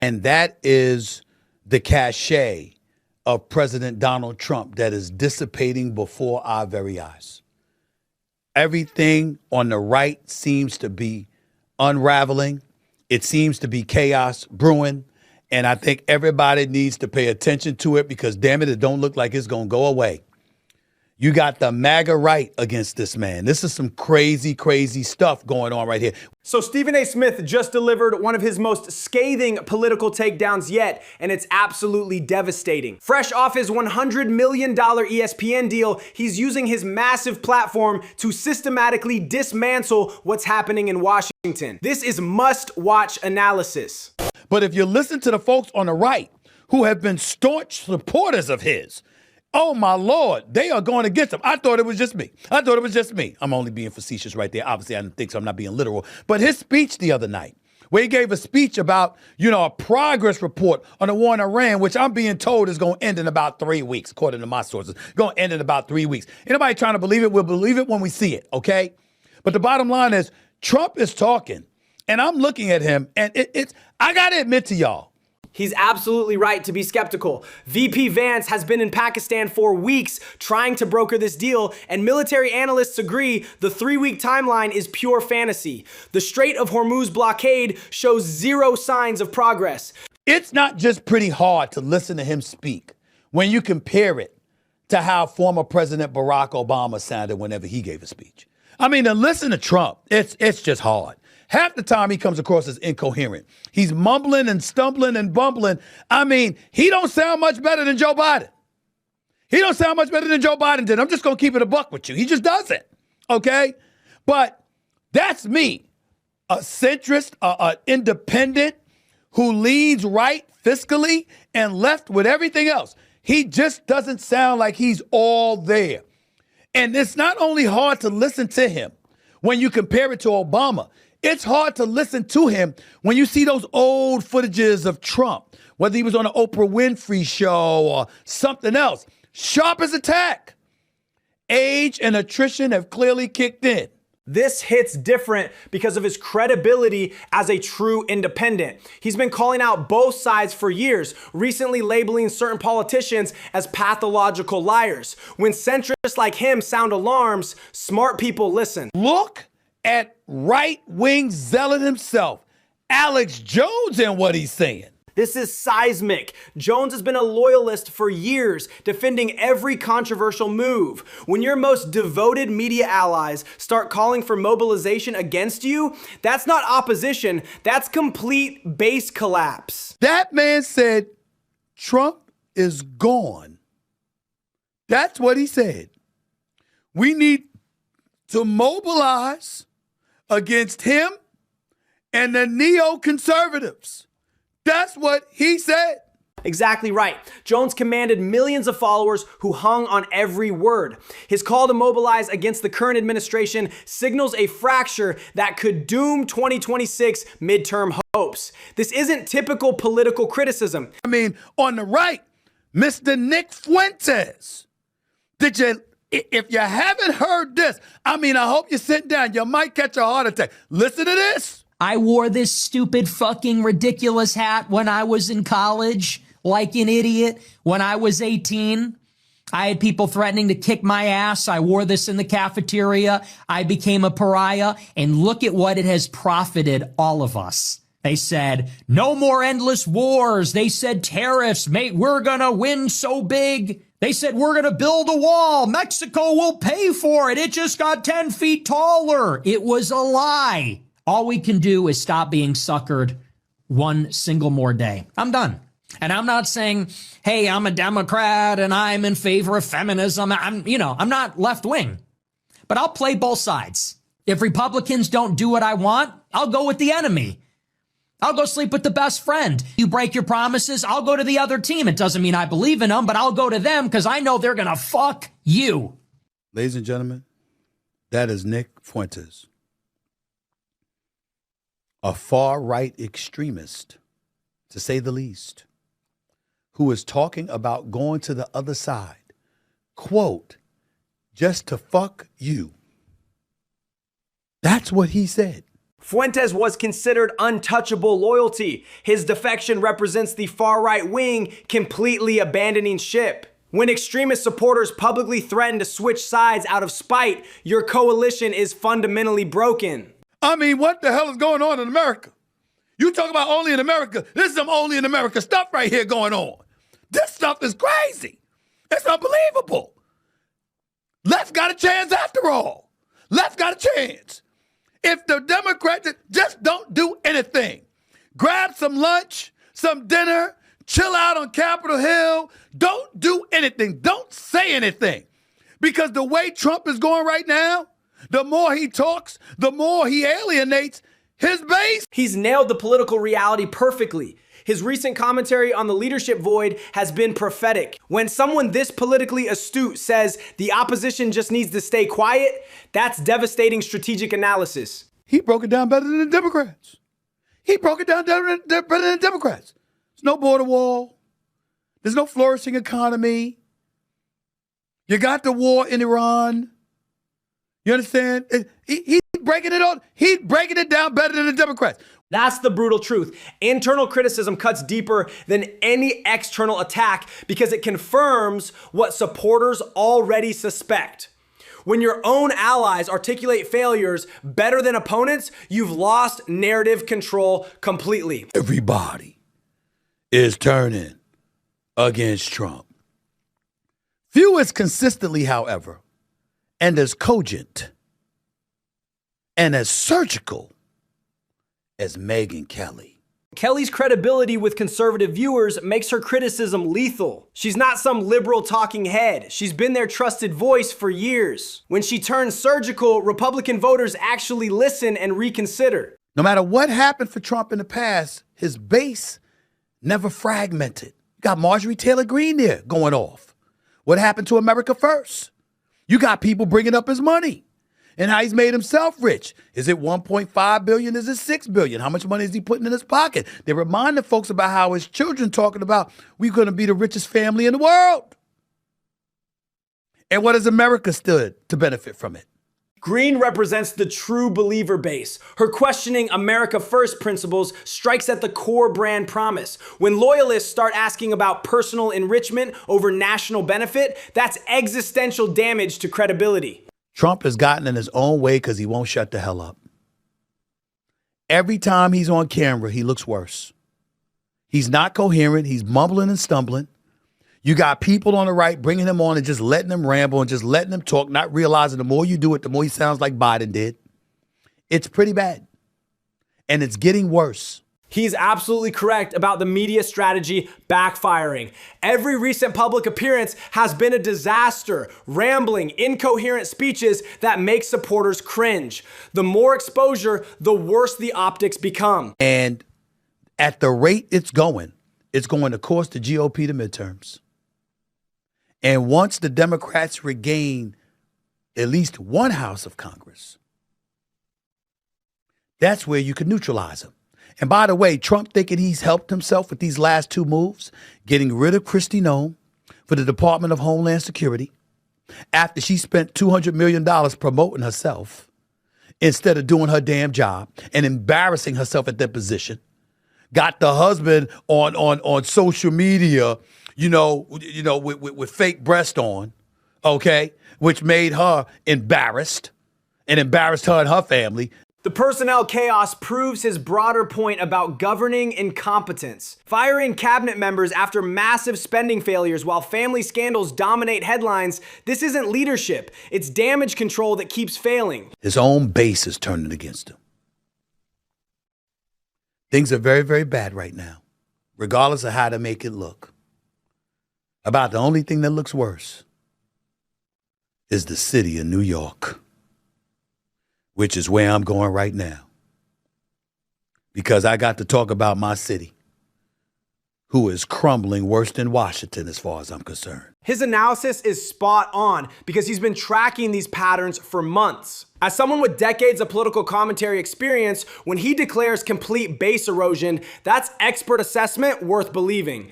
And that is the cachet of President Donald Trump that is dissipating before our very eyes. Everything on the right seems to be unraveling. It seems to be chaos brewing. And I think everybody needs to pay attention to it because, damn it don't look like it's going to go away. You got the MAGA right against this man. This is some crazy, crazy stuff going on right here. So Stephen A. Smith just delivered one of his most scathing political takedowns yet, and it's absolutely devastating. Fresh off his $100 million ESPN deal, he's using his massive platform to systematically dismantle what's happening in Washington. This is must-watch analysis. But if you listen to the folks on the right who have been staunch supporters of his, oh, my Lord, they are going against him. I thought it was just me. I'm only being facetious right there. Obviously, I didn't think so. I'm not being literal. But his speech the other night, where he gave a speech about, a progress report on the war in Iran, which I'm being told is going to end in about 3 weeks, according to my sources. Going to end in about 3 weeks. Anybody trying to believe it, we'll believe it when we see it, okay? But the bottom line is, Trump is talking, and I'm looking at him, and I got to admit to y'all, he's absolutely right to be skeptical. VP Vance has been in Pakistan for weeks trying to broker this deal, and military analysts agree the 3-week timeline is pure fantasy. The Strait of Hormuz blockade shows zero signs of progress. It's not just pretty hard to listen to him speak when you compare it to how former President Barack Obama sounded whenever he gave a speech. I mean, to listen to Trump, it's just hard. Half the time he comes across as incoherent. He's mumbling and stumbling and bumbling. I mean, he don't sound much better than Joe Biden. He don't sound much better than Joe Biden did. I'm just going to keep it a buck with you. He just doesn't, okay? But that's me, a centrist, an independent who leads right fiscally and left with everything else. He just doesn't sound like he's all there. And it's not only hard to listen to him when you compare it to Obama. It's hard to listen to him when you see those old footages of Trump, whether he was on an Oprah Winfrey show or something else. Sharp as a tack. Age and attrition have clearly kicked in. This hits different because of his credibility as a true independent. He's been calling out both sides for years, recently labeling certain politicians as pathological liars. When centrists like him sound alarms, smart people listen. Look at right-wing zealot himself, Alex Jones, and what he's saying. This is seismic. Jones has been a loyalist for years, defending every controversial move. When your most devoted media allies start calling for mobilization against you, that's not opposition, that's complete base collapse. That man said, Trump is gone. That's what he said. We need to mobilize against him and the neoconservatives. That's what he said. Exactly right. Jones commanded millions of followers who hung on every word. His call to mobilize against the current administration signals a fracture that could doom 2026 midterm hopes. This isn't typical political criticism. I mean, on the right, Mr. Nick Fuentes. If you haven't heard this, I hope you sit down. You might catch a heart attack. Listen to this. I wore this stupid fucking ridiculous hat when I was in college, like an idiot. When I was 18, I had people threatening to kick my ass. I wore this in the cafeteria. I became a pariah. And look at what it has profited all of us. They said, no more endless wars. They said tariffs, mate, we're gonna win so big. They said, we're going to build a wall. Mexico will pay for it. It just got 10 feet taller. It was a lie. All we can do is stop being suckered one single more day. I'm done. And I'm not saying, hey, I'm a Democrat and I'm in favor of feminism. I'm not left wing, but I'll play both sides. If Republicans don't do what I want, I'll go with the enemy. I'll go sleep with the best friend. You break your promises, I'll go to the other team. It doesn't mean I believe in them, but I'll go to them because I know they're going to fuck you. Ladies and gentlemen, that is Nick Fuentes, a far-right extremist, to say the least, who is talking about going to the other side, quote, just to fuck you. That's what he said. Fuentes was considered untouchable loyalty. His defection represents the far-right wing completely abandoning ship. When extremist supporters publicly threaten to switch sides out of spite, your coalition is fundamentally broken. I mean, what the hell is going on in America? You talk about only in America. This is some only in America stuff right here going on. This stuff is crazy. It's unbelievable. Left got a chance after all. Left got a chance. If the Democrats just don't do anything, grab some lunch, some dinner, chill out on Capitol Hill, don't do anything, don't say anything. Because the way Trump is going right now, the more he talks, the more he alienates his base. He's nailed the political reality perfectly. His recent commentary on the leadership void has been prophetic. When someone this politically astute says the opposition just needs to stay quiet, that's devastating strategic analysis. He broke it down better than the Democrats. He broke it down better than the Democrats. There's no border wall. There's no flourishing economy. You got the war in Iran. You understand? He's breaking it on. He's breaking it down better than the Democrats. That's the brutal truth. Internal criticism cuts deeper than any external attack because it confirms what supporters already suspect. When your own allies articulate failures better than opponents, you've lost narrative control completely. Everybody is turning against Trump. Few as consistently, however, and as cogent and as surgical as Megyn Kelly. Kelly's credibility with conservative viewers makes her criticism lethal. She's not some liberal talking head. She's been their trusted voice for years. When she turns surgical, Republican voters actually listen and reconsider. No matter what happened for Trump in the past, his base never fragmented. You got Marjorie Taylor Greene there going off. What happened to America First? You got people bringing up his money and how he's made himself rich. Is it 1.5 billion? Is it 6 billion? How much money is he putting in his pocket? They reminded folks about how his children talking about we're going to be the richest family in the world. And what has America stood to benefit from it? Greene represents the true believer base. Her questioning America First principles strikes at the core brand promise. When loyalists start asking about personal enrichment over national benefit, that's existential damage to credibility. Trump has gotten in his own way because he won't shut the hell up. Every time he's on camera, he looks worse. He's not coherent. He's mumbling and stumbling. You got people on the right bringing him on and just letting him ramble and just letting him talk, not realizing the more you do it, the more he sounds like Biden did. It's pretty bad. And it's getting worse. He's absolutely correct about the media strategy backfiring. Every recent public appearance has been a disaster, rambling, incoherent speeches that make supporters cringe. The more exposure, the worse the optics become. And at the rate it's going to cost the GOP the midterms. And once the Democrats regain at least one house of Congress, that's where you can neutralize them. And by the way, Trump thinking he's helped himself with these last two moves, getting rid of Kristi Noem for the Department of Homeland Security after she spent $200 million promoting herself instead of doing her damn job and embarrassing herself at that position. Got the husband on social media, with fake breast on, okay, which made her embarrassed and embarrassed her and her family. The personnel chaos proves his broader point about governing incompetence. Firing cabinet members after massive spending failures while family scandals dominate headlines, this isn't leadership. It's damage control that keeps failing. His own base is turning against him. Things are very, very bad right now, regardless of how to make it look. About the only thing that looks worse is the city of New York, which is where I'm going right now. Because I got to talk about my city, who is crumbling worse than Washington as far as I'm concerned. His analysis is spot on because he's been tracking these patterns for months. As someone with decades of political commentary experience, when he declares complete base erosion, that's expert assessment worth believing.